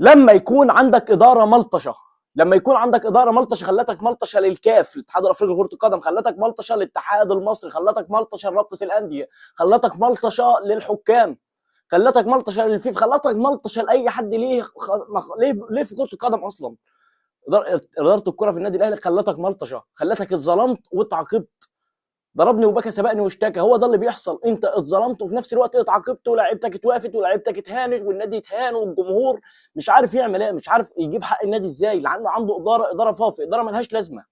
لما يكون عندك اداره ملطشه، لما يكون عندك اداره ملطشه خلتك ملطشه للكاف، الاتحاد الافريقي لكره القدم، خلتك ملطشه للاتحاد المصري، خلتك ملطشه لرابطه الانديه، خلتك ملطشه للحكام، خلتك ملطشه للفيفا، خلتك ملطشه لاي حد ليه في كره القدم اصلا. اداره الكره في النادي الاهلي خلتك ملطشه، خلتك اتظلمت واتعاقبت. ضربني وبكى سبقني واشتكى، هو ده اللي بيحصل. انت اتظلمت وفي نفس الوقت اتعاقبت، ولاعيبتك اتوقفت ولاعيبتك اتهانت والنادي اتهان والجمهور مش عارف يعمل ايه، مش عارف يجيب حق النادي ازاي، لانه عنده اداره فافي، اداره ملهاش لازمه،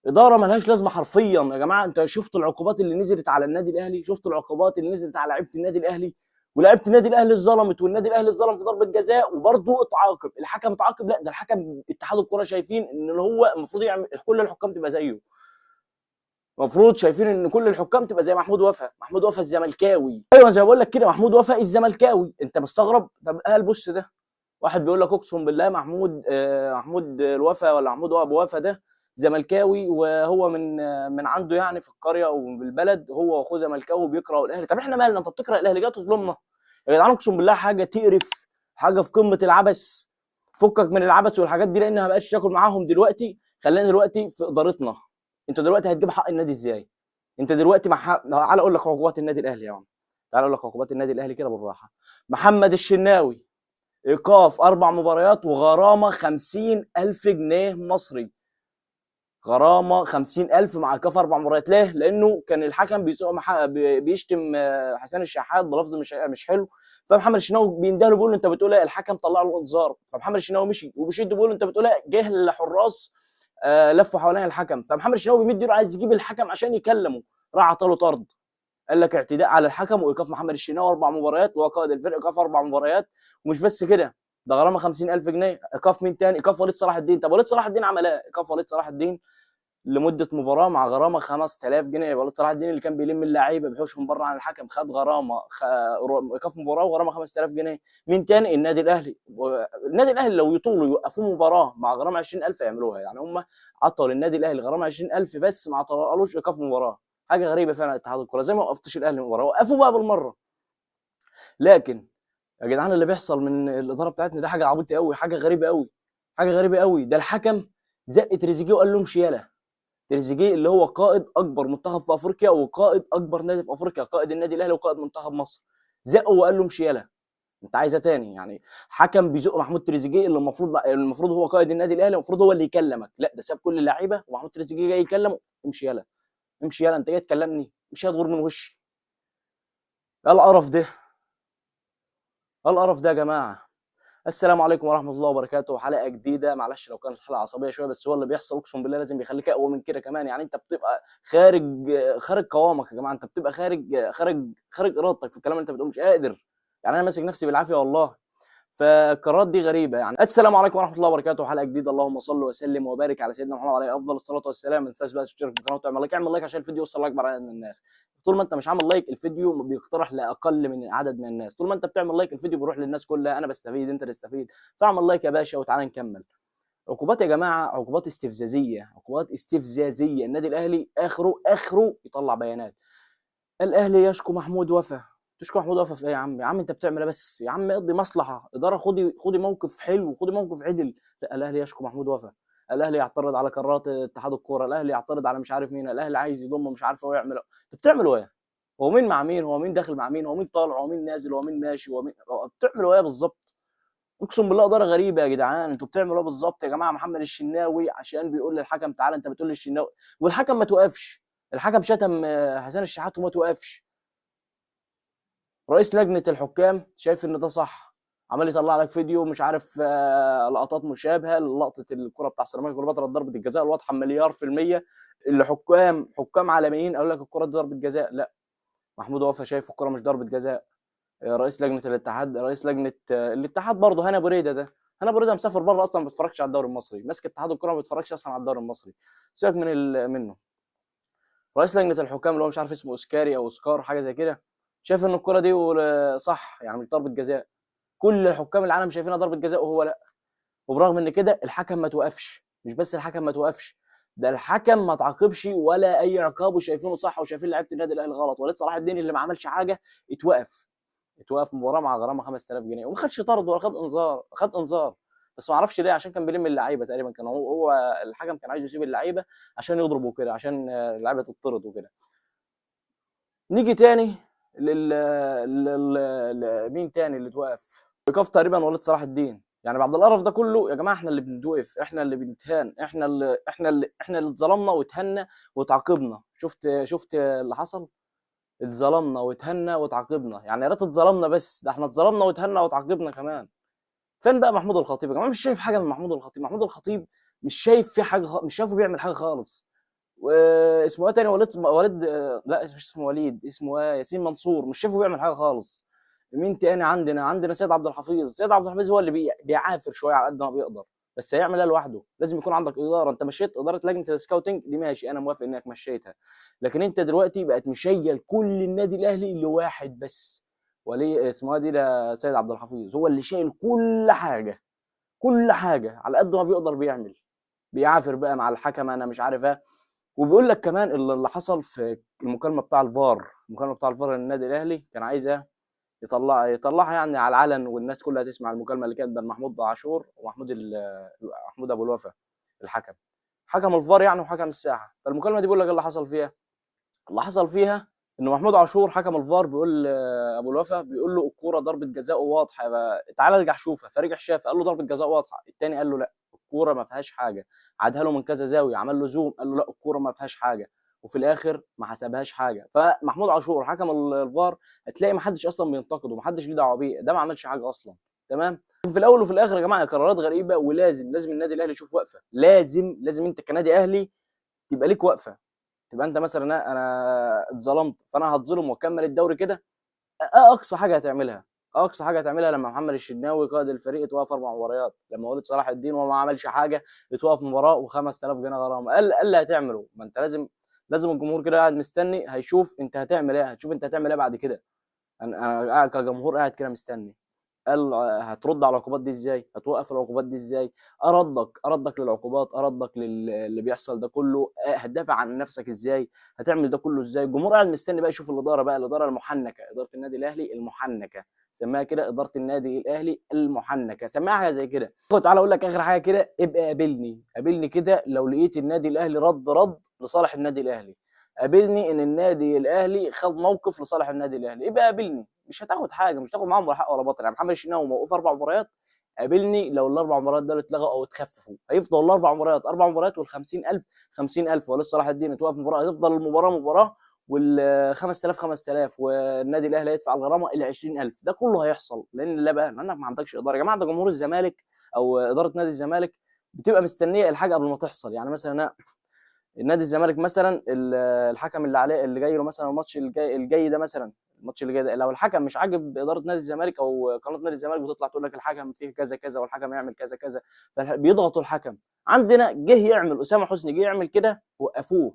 اداره ملهاش لازمه حرفيا. يا جماعه انت شفت العقوبات اللي نزلت على النادي الاهلي؟ شفت العقوبات اللي نزلت على لعيبه النادي الاهلي؟ ولاعيبه النادي الاهلي اتظلمت، والنادي الاهلي اتظلم في ضربه جزاء وبرضه اتعاقب. الحكم اتعاقب؟ لا، ده الحكم اتحاد الكره شايفين ان هو المفروض يعمل كل الحكام تبقى زيه، المفروض شايفين ان كل الحكام تبقى زي محمود وفا. محمود وفا الزملكاوي، ايوه زي ما بقول لك كده، محمود وفا الزملكاوي. انت مستغرب؟ طب قال بص ده واحد بيقول لك اقسم بالله محمود الوفا ولا محمود ابو وفا ده زملكاوي، وهو من عنده يعني في القريه او بالبلد، هو واخوه زملكاوي بيكرهوا الاهلي. طب احنا مالنا؟ انت بتكره الاهلي جاي تظلمنا يا جدعان؟ اقسم بالله حاجه تقرف، حاجه في قمه العبث. فكك من العبث والحاجات دي لانها ما بقاش تاكل معاهم دلوقتي. خلينا دلوقتي في ادارتنا. انت دلوقتي هتجيب حق النادي ازاي؟ انت دلوقتي تعال اقول لك عقوبات النادي الاهلي يا عم، تعال اقول لك عقوبات النادي الاهلي كده بالراحه. محمد الشناوي ايقاف 4 مباريات وغرامه 50,000 جنيه مصري. غرامه 50,000 مع ايقاف 4 مباريات. ليه؟ لانه كان الحكم بيشتم حسين الشحات بلفظ مش حلو، فمحمد الشناوي بيندهله بيقول له انت بتقول ايه؟ الحكم طلع له انذار، فمحمد الشناوي مشي وبيشد بيقول له انت بتقول ايه؟ جه الحراس لفوا حوالين الحكم، فمحمد الشناوي بيمد ايده عايز يجيب الحكم عشان يكلمه، راح عطاله طرد. قال لك اعتداء على الحكم وايقاف محمد الشناوي 4 مباريات، وهو قائد الفرقه، ايقاف 4 مباريات. ومش بس كده، ده غرامه 50,000 جنيه. ايقاف مين تاني؟ ايقاف وليد صلاح الدين. طب وليد صلاح الدين عمل ايه؟ ايقاف وليد صلاح الدين لمده مباراه مع غرامه 5000 جنيه. وليد صلاح الدين اللي كان بيلم اللعيبه بيحوشهم بره عن الحكم خد غرامه ايقاف مباراه وغرامه 5000 جنيه. مين تاني؟ النادي الاهلي. النادي الاهلي لو يطولوا يوقفوا مباراه مع غرامه 20,000 يعملوها. يعني هم عطوا للنادي الاهلي غرامه 20,000 بس ما عطولوش ايقاف مباراه. حاجه غريبه فعلا. اتحاد الكره زي ما وقفتش الاهلي مباراه وقفوا بقى بالمره. لكن يا جدعان اللي بيحصل من الاداره بتاعتنا ده حاجه عبيطه قوي، حاجه غريبه قوي، حاجه غريبه قوي. ده الحكم زق تريزيجيه وقال له امشي يالا. تريزيجيه اللي هو قائد اكبر منتخب في افريقيا وقائد اكبر نادي في افريقيا، قائد النادي الاهلي وقائد منتخب مصر، زقه وقال له امشي يالا. انت عايزه تاني يعني؟ حكم بيزق محمود تريزيجيه اللي المفروض هو قائد النادي الاهلي، المفروض هو اللي يكلمك، لا ده ساب كل اللعيبه ومحمود تريزيجيه جاي يكلمه. امشي يالا، امشي يالا، انت جاي تكلمني؟ مش هتغور من وشي. ايه القرف ده؟ ايه القرف ده يا جماعه؟ السلام عليكم ورحمه الله وبركاته. حلقه جديده، معلش لو كانت الحلقه عصبيه شويه بس هو اللي بيحصل اقسم بالله لازم بيخليك اقوى من كده كمان. يعني انت بتبقى خارج قوامك يا جماعه، انت بتبقى خارج ارادتك في الكلام اللي انت بتقوله، مش قادر. يعني انا ماسك نفسي بالعافيه والله. فالقرارات دي غريبه يعني. السلام عليكم ورحمه الله وبركاته. حلقه جديده، اللهم صل وسلم وبارك على سيدنا محمد عليه افضل الصلاه والسلام. ما تنساش بقى تشترك في القناه وتعمل لايك، اعمل لايك عشان الفيديو يوصل لاكبر عدد من الناس. طول ما انت مش عامل لايك الفيديو بيقترح لاقل من عدد من الناس، طول ما انت بتعمل لايك الفيديو بيروح للناس كلها، انا بستفيد انت تستفيد. فاعمل لايك يا باشا وتعالى نكمل. عقوبات يا جماعه، عقوبات استفزازيه، عقوبات استفزازيه. النادي الاهلي اخره يطلع بيانات. الاهلي يشكو محمود وفا. تشكو محمود وفا في ايه يا عم؟ يا عم انت بتعمل ايه بس؟ يا عم اقضي مصلحه اداره، خدي موقف حلو، خدي موقف عدل. لا، الاهلي يشكو محمود وفا، الاهلي يعترض على قرارات اتحاد الكوره، الاهلي يعترض على مش عارف مين، الاهلي عايز يضم مش عارف هو يعمل. انت بتعملوا ايه؟ هو مين مع مين؟ هو مين داخل مع مين؟ هو مين طالع؟ هو مين نازل؟ هو مين ماشي؟ هو مين؟ بتعملوا ايه بالظبط؟ اقسم بالله اداره غريبه يا جدعان. انتوا بتعملوا ايه بالظبط يا جماعه؟ محمد الشناوي عشان بيقول للحكم تعالى، انت بتقول للشناوي والحكم ما توقفش. الحكم شتم حسين الشحات وما توقفش. رئيس لجنه الحكام شايف ان ده صح، عمال يطلع لك فيديو مش عارف لقطات مشابهه للقطه الكره بتاع سيراميكا كليوباترا ضربه الجزاء الواضحه مليار في الميه، اللي حكام عالميين قالوا لك الكره دي ضربه جزاء. لا، محمود وفا شايف الكره مش ضربه جزاء. رئيس لجنه الاتحاد، رئيس لجنه الاتحاد برضه، هنا بريده ده، هنا بريده مسافر بره اصلا ما بيتفرجش على الدوري المصري، ماسك اتحاد الكره ما بيتفرجش اصلا على الدوري المصري. سيبك منه. رئيس لجنه الحكام اللي هو مش عارف اسمه اوسكاري او اوسكار حاجه زي كده، شايف ان الكره دي صح، يعني مش ضربه جزاء. كل حكام العالم شايفينها ضربه جزاء وهو لا. وبرغم ان كده الحكم ما توقفش. مش بس الحكم ما توقفش، ده الحكم ما تعاقبش ولا اي عقاب، وشايفينه صح وشايفين لعيبه النادي الاهلي غلط. وليد صلاح الدين اللي ما عملش حاجه اتوقف. اتوقف مباراه مع غرامه 5000 جنيه، وما خدش طرد ولا خد انذار، خد انذار بس ما اعرفش ليه، عشان كان بيلم اللعيبه تقريبا، كان هو الحكم كان عايز يسيب اللعيبه عشان يضربوا كده، عشان اللعيبه تطرد وكده. نيجي تاني مين تاني اللي اتوقف؟ ايقاف تقريبا وليد صلاح الدين. يعني بعد القرف ده كله يا جماعه احنا اللي بنتوقف، احنا اللي بنتهان، احنا اللي اتظلمنا واتهنا واتعاقبنا. شفت اللي حصل؟ اتظلمنا واتهنا واتعاقبنا، يعني يا ريت اتظلمنا بس، ده احنا اتظلمنا واتهنا واتعاقبنا كمان. فين بقى محمود الخطيب يا جماعه؟ مش شايف حاجه من محمود الخطيب. محمود الخطيب مش شايف في حاجه مش شايفه بيعمل حاجه خالص. واسمه ايه تاني؟ وليد لا مش اسمه وليد، اسمه ايه؟ ياسين منصور، مش شايفه بيعمل حاجه خالص. مين تاني؟ عندنا سيد عبد الحفيظ. سيد عبد الحفيظ هو اللي بيعافر شويه على قد ما بيقدر، بس هيعمل ايه لوحده؟ لازم يكون عندك اداره. انت مشيت اداره لجنه السكاوتنج دي، ماشي، انا موافق انك مشيتها، لكن انت دلوقتي بقت مشيل كل النادي الاهلي لواحد بس، ولي اسمه ايه دي، ده سيد عبد الحفيظ هو اللي شايل كل حاجه، كل حاجه على قد ما بيقدر بيعمل، بيعافر بقى مع الحكم انا مش عارف ايه. وبيقول لك كمان اللي حصل في المكالمه بتاع الفار، النادي الاهلي كان عايز ايه؟ يطلعها يعني على العلن، والناس كلها تسمع المكالمه اللي كانت بين محمود عاشور محمود ابو الوفا، الحكم، حكم الفار يعني وحكم الساحه. فالمكالمه دي بيقول لك اللي حصل فيها، ان محمود عاشور حكم الفار بيقول ابو الوفا، بيقول له الكوره ضربه جزاء واضحه، تعالى ارجع شوفها. فرجع شاف، قال له ضربه جزاء واضحه. الثاني قال له لا، الكوره ما فيهاش حاجه. عادها له من كذا زاويه، عمل له زوم، قال له لا الكوره ما فيهاش حاجه، وفي الاخر ما حسبهاش حاجه. فمحمود عاشور حكم الفار، هتلاقي ما حدش اصلا بينتقده، ما حدش ليه دعوه بيه، ده ما عملش حاجه اصلا. تمام. في الاول وفي الاخر يا جماعه قرارات غريبه، ولازم النادي الاهلي يشوف وقفه، لازم انت كنادي اهلي تبقى ليك وقفه. تبقى انت مثلا انا اتظلمت فانا هتظلم واكمل الدوري كده. اقصى حاجه هتعملها، لما محمد الشناوي قائد الفريق اتوقف 4 مباريات، لما وليد صلاح الدين وما عملش حاجه اتوقف مباراه و5000 جنيه غرامه. قال اللي هتعمله، ما انت لازم الجمهور كده قاعد مستني، هيشوف انت هتعمل ايه، بعد كده. انا قاعد كجمهور قاعد كده مستني. قال هترد على العقوبات دي ازاي؟ هتوقف العقوبات دي ازاي؟ اردك للعقوبات، اردك للي بيحصل ده كله، هتدافع عن نفسك ازاي؟ هتعمل ده كله ازاي؟ الجمهور قاعد مستني بقى يشوف الاداره بقى، الاداره المحنكه، اداره النادي الاهلي المحنكه، سماها كده اداره النادي الاهلي المحنكه، سماها حاجه زي كده. تعالى اقول لك اخر حاجه كده، ابقى قابلني كده لو لقيت النادي الاهلي رد لصالح النادي الاهلي، قابلني ان النادي الاهلي خد موقف لصالح النادي الاهلي، ابقى قابلني. مش هتاخد حاجه، مش هتاخد معاهم ولا حق ولا باطل. يعني محمد الشناوي موقوف 4 مباريات، قابلني لو ال4 مباريات دول اتلغوا او اتخففوا، هيفضل ال4 مباريات 4 مباريات، وال50000 50000. ولسه صلاح الدين اتوقف مباراه، هيفضل المباراه مباراه، وال5000 5000، والنادي الاهلي هيدفع الغرامه ال 20000. ده كله هيحصل لان لا بقى لانك ما عندكش اداره يا جماعه. ده جمهور الزمالك او اداره نادي الزمالك بتبقى مستنيه الحاجه قبل ما تحصل. يعني مثلا النادي الزمالك مثلا الحكم اللي عليه اللي جاي له مثلا الماتش الجاي ده مثلا، الماتش اللي جاي ده لو الحكم مش عاجب اداره نادي الزمالك او قناه نادي الزمالك، بتطلع تقول لك الحكم فيه كذا كذا والحكم يعمل كذا كذا، فبيضغطوا الحكم. عندنا جه يعمل اسامه حسني، جه يعمل كده وقفوه،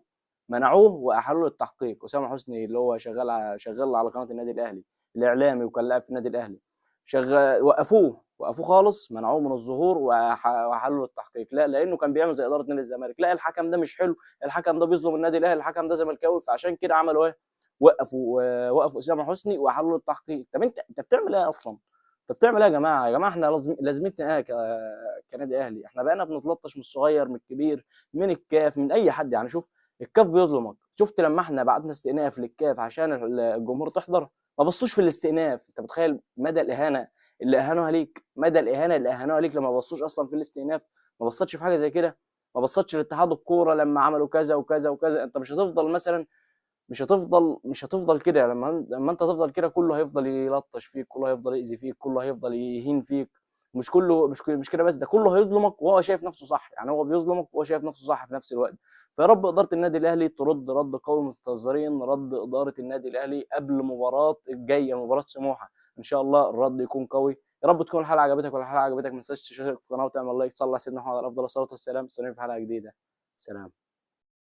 منعوه واحالوا له التحقيق. اسامه حسني اللي هو شغال على قناه النادي الاهلي، الاعلامي، وكان لاعب في النادي الاهلي، وقفوه خالص، منعوه من الظهور وحلوا له التحقيق. لا، لانه كان بيعمل زي اداره نادي الزمالك، لا الحكم ده مش حلو، الحكم ده بيظلم النادي الاهلي، الحكم ده زملكاوي، فعشان كده عملوا ايه؟ وقفوا اسامه حسني وحلوا له التحقيق. طب انت بتعمل ايه اصلا؟ انت بتعمل ايه يا جماعه؟ احنا لازمتنا ايه كنادي اهلي؟ احنا بقينا بنتلطش من الصغير من الكبير من الكاف من اي حد. يعني شوف الكاف بيظلمك، شفت لما احنا بعتنا استئناف للكاف عشان الجمهور تحضر، ما بصوش في الاستئناف. انت متخيل مدى الاهانه اللي اهانوها ليك؟ لما ما بصوش اصلا في الاستئناف، ما بصتش في حاجه زي كده، ما بصتش لاتحاد الكوره لما عملوا كذا وكذا وكذا. انت مش هتفضل مثلا، مش هتفضل كده. لما انت تفضل كده كله هيفضل يلطش فيك، كله هيفضل يأذي فيك، كله هيفضل يهين فيك. مش كده بس، ده كله هيظلمك وهو شايف نفسه صح. يعني هو بيظلمك وهو شايف نفسه صح في نفس الوقت. فيا رب اداره النادي الاهلي ترد رد قوي، متنظرين رد اداره النادي الاهلي قبل المباراه الجايه، مباراه سموحه، ان شاء الله الرد يكون قوي. يا رب تكون الحلقه عجبتك، ولا الحلقه عجبتك ما تنساش تشترك في القناه وتعمل لايك. صلى على سيدنا محمد افضل الصلاه والسلام. استنوني في حلقه جديده. سلام.